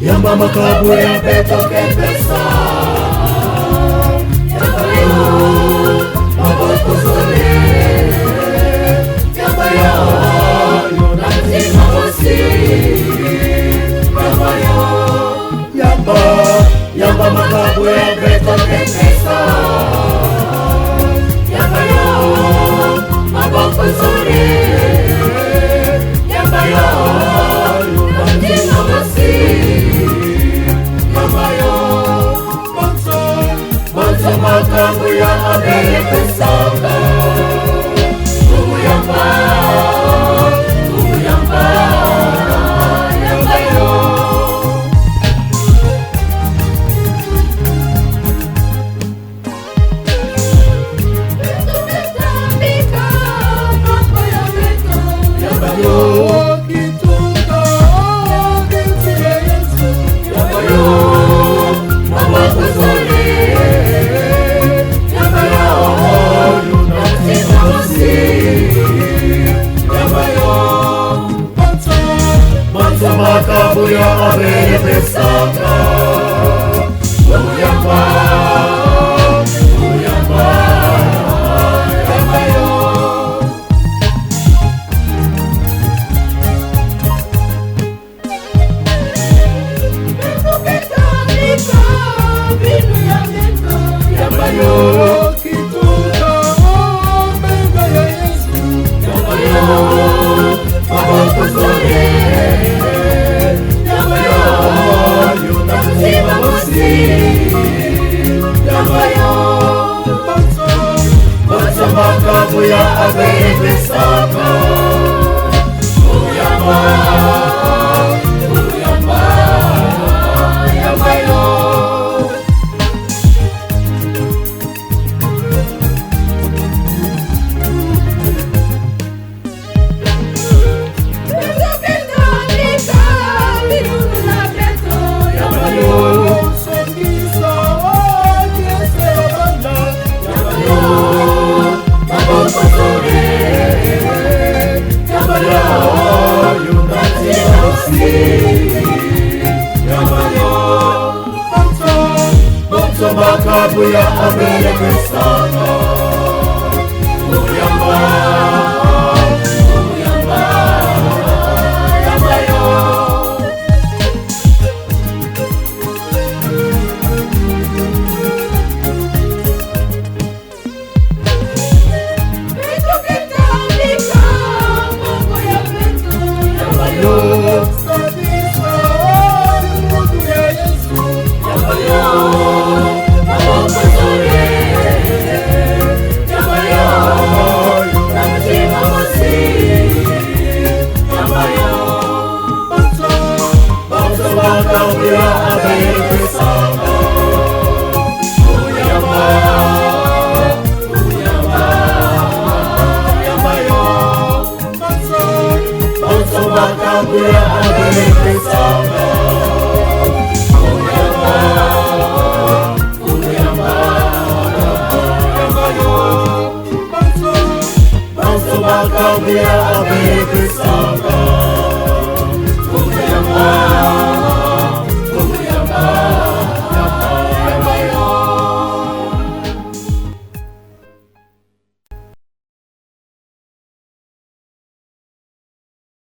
Yamba makabu ya betoke pesa Yamba yo maboko zole Yamba yo Nanti mamosi Yamba yo Yamba makabu ya betoke pesa Yamba yo maboko zole Yamba yo Nanti mamosi makamu ya abele pesanga Yamba Yamba yo Yamba yo kituka binti ya Yesu Yamba yo mama kuzuri makabu ya abele pesanga Yamba Yamba yo Yamba yo kituka mbega ya Yesu Yamba yo maboko zole Yamba yo Bonso makabu ya abele pesanga Yamba Yamba yo makabu ya abele pesanga Yamba Yamba yo Yamba yo sadisa mungu ya Yesu Yamba yo makabu ya